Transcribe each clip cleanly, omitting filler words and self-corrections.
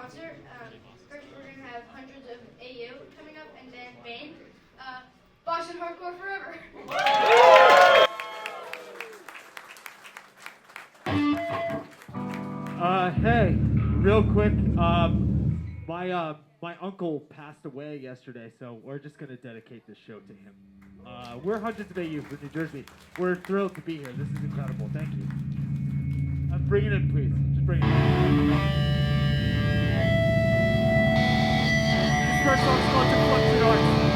concert. First, we're going to have hundreds of AU coming up, and then Bane. Boston Hardcore Forever. Hey, real quick, my uncle passed away yesterday, so we're just gonna dedicate this show to him. We're hundreds of AU from New Jersey. We're thrilled to be here. This is incredible. Thank you. Bring it in, please. Just bring it in. This first song's called Deflected Arts.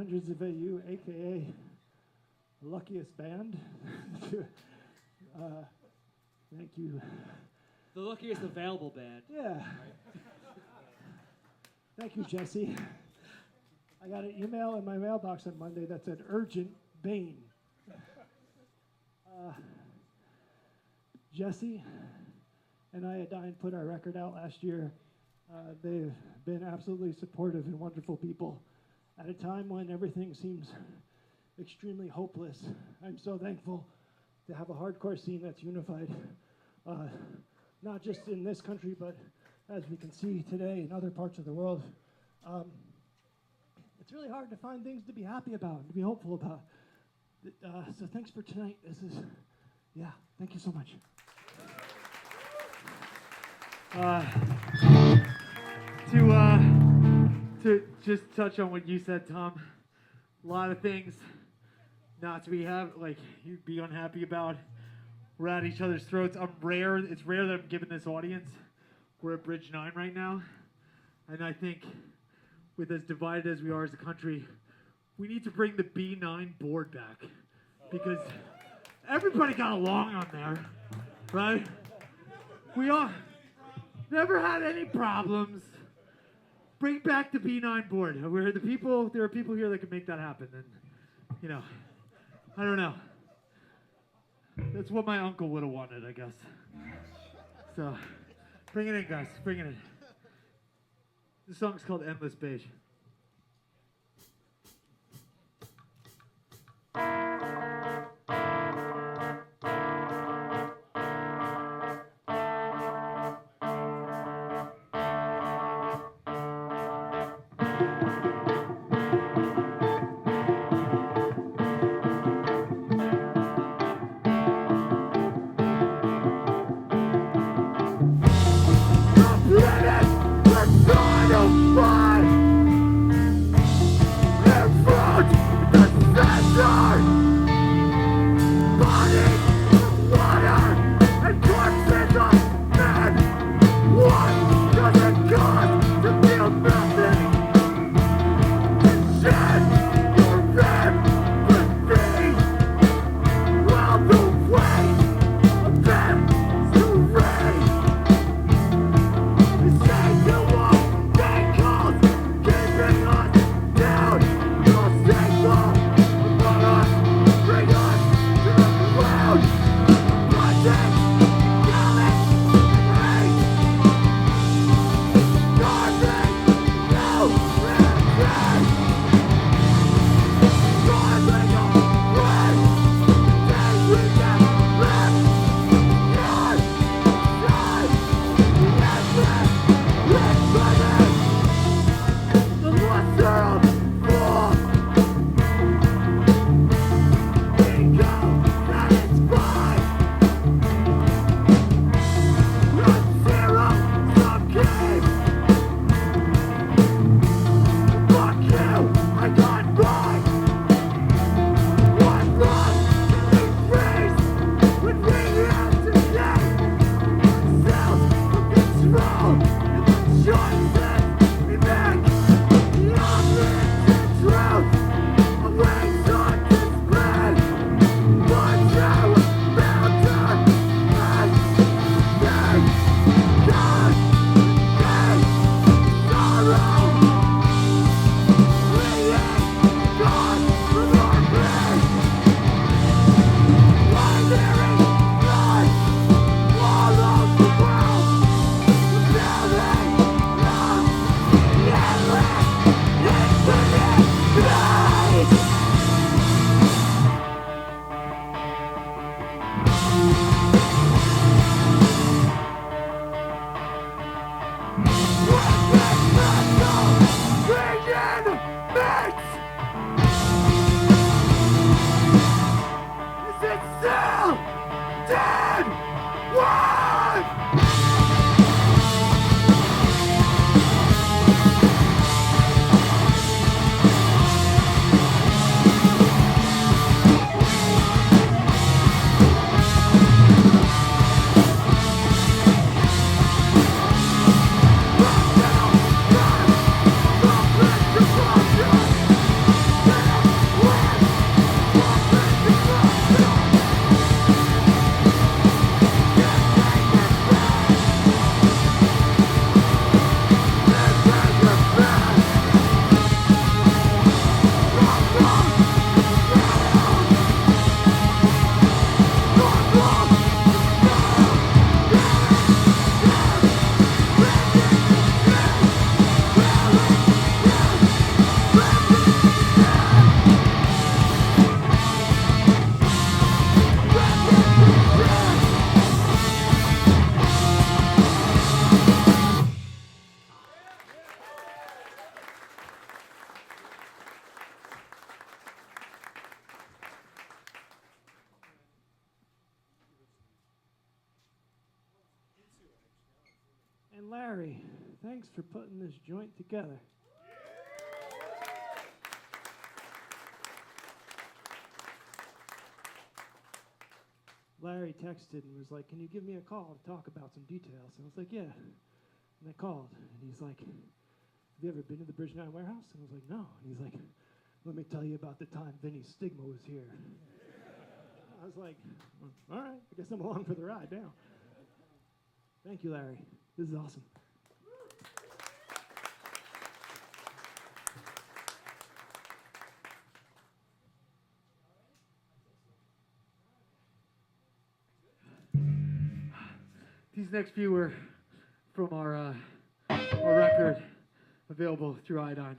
Hundreds of AU, aka the luckiest band. Thank you. The luckiest available band. Yeah. Thank you, Jesse. I got an email in my mailbox on Monday that said urgent Bane. Jesse and Iodine put our record out last year. They've been absolutely supportive and wonderful people at a time when everything seems extremely hopeless. I'm so thankful to have a hardcore scene that's unified, not just in this country, but as we can see today in other parts of the world. It's really hard to find things to be happy about and to be hopeful about. So thanks for tonight. Thank you so much. To just touch on what you said, Tom, a lot of things not to be you'd be unhappy about. We're at each other's throats. It's rare that I'm giving this audience. We're at Bridge 9 right now, and I think with as divided as we are as a country, we need to bring the B9 board back because everybody got along on there, right? We all never had any problems. Bring back the B9 board. There are people here that can make that happen, and I don't know. That's what my uncle would have wanted, I guess. So, bring it in, guys. Bring it in. This song's called Endless Beige. Planet, we're trying to find thanks for putting this joint together. Larry texted and was like, can you give me a call to talk about some details? And I was like, yeah. And I called, and he's like, have you ever been to the Bridge 9 warehouse? And I was like, no. And he's like, let me tell you about the time Vinny's Stigma was here. I was like, well, all right, I guess I'm along for the ride now. Thank you, Larry. This is awesome. These next few were from our record available through Iodine.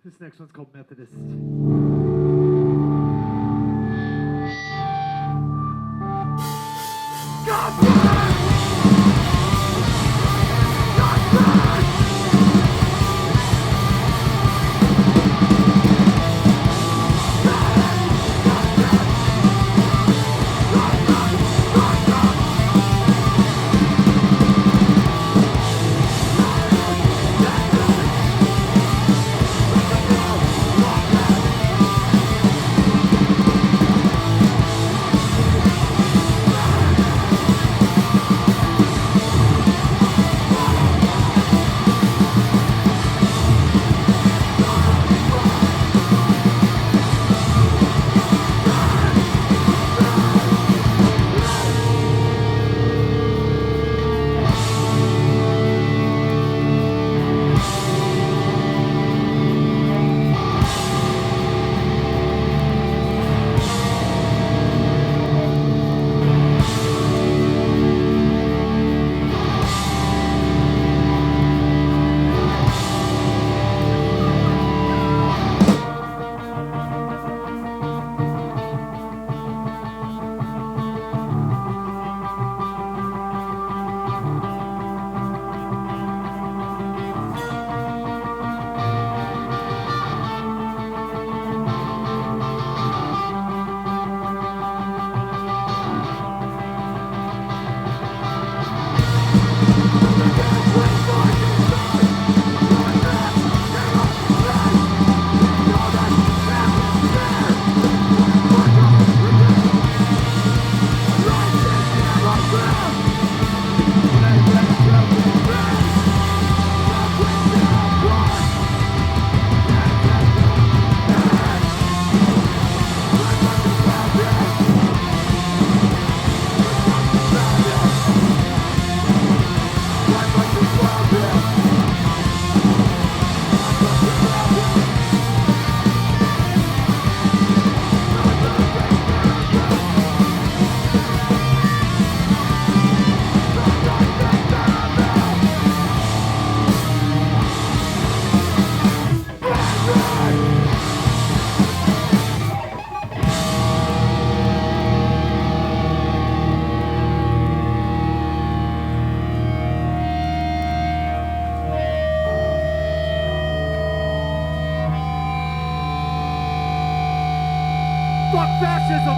This next one's called Methodist. Fuck fascism!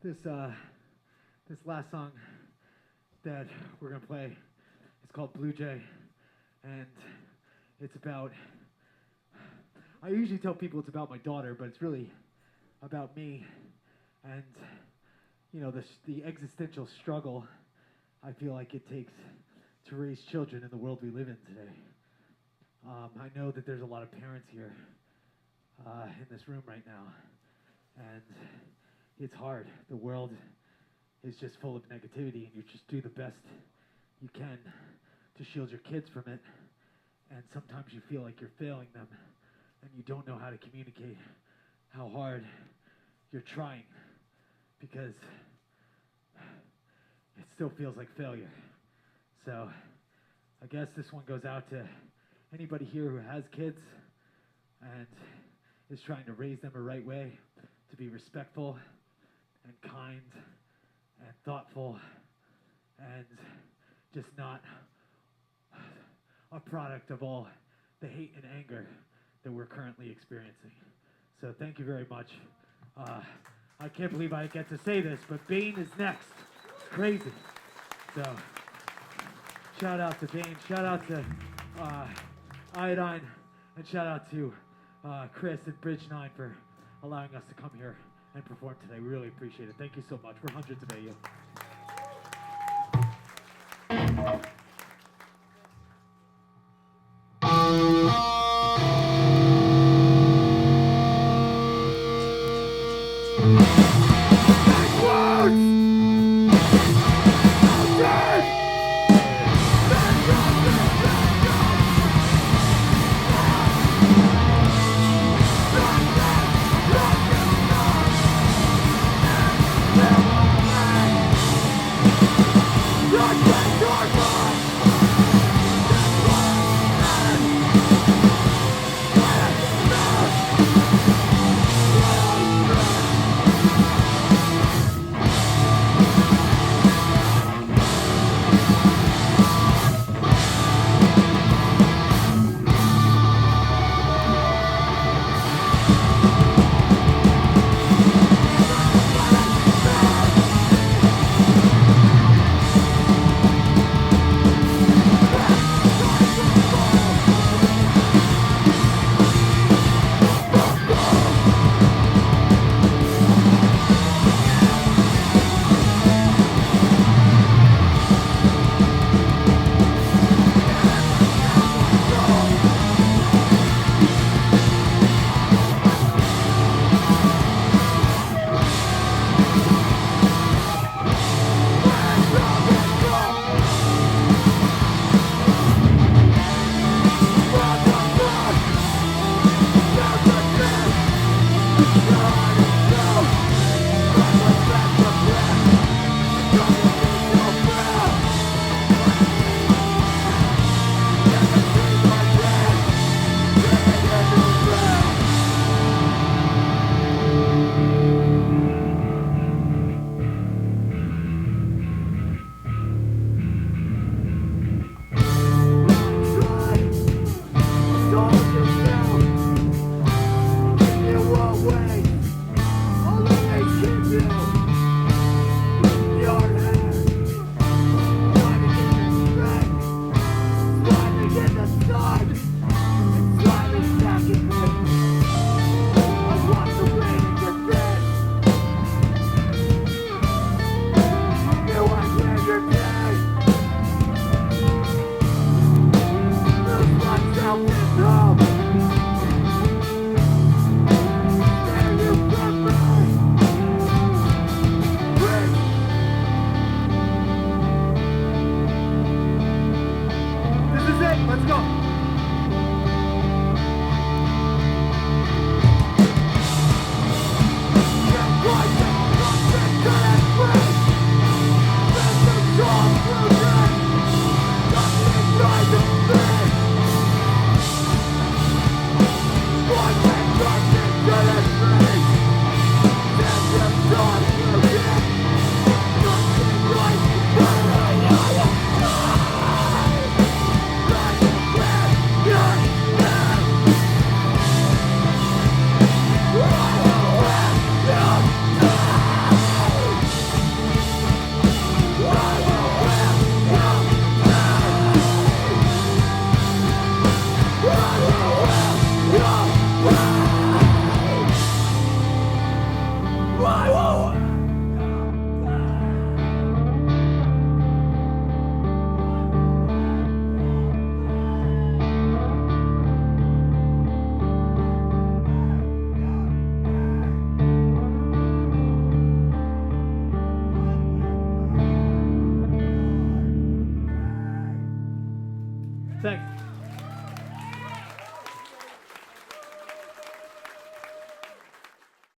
This last song that we're gonna play is called Blue Jay, and it's about. I usually tell people it's about my daughter, but it's really about me, and the existential struggle I feel like it takes to raise children in the world we live in today. I know that there's a lot of parents here in this room right now, and it's hard. The world is just full of negativity, and you just do the best you can to shield your kids from it, and sometimes you feel like you're failing them, and you don't know how to communicate how hard you're trying, because it still feels like failure. So I guess this one goes out to anybody here who has kids and is trying to raise them the right way, to be respectful and kind and thoughtful and just not a product of all the hate and anger that we're currently experiencing. So thank you very much. I can't believe I get to say this, but Bane is next. It's crazy. So shout out to Bane, shout out to Iodine, and shout out to Chris and Bridge 9 for allowing us to come here and perform today. We really appreciate it. Thank you so much. We're hundreds of AU. Thanks.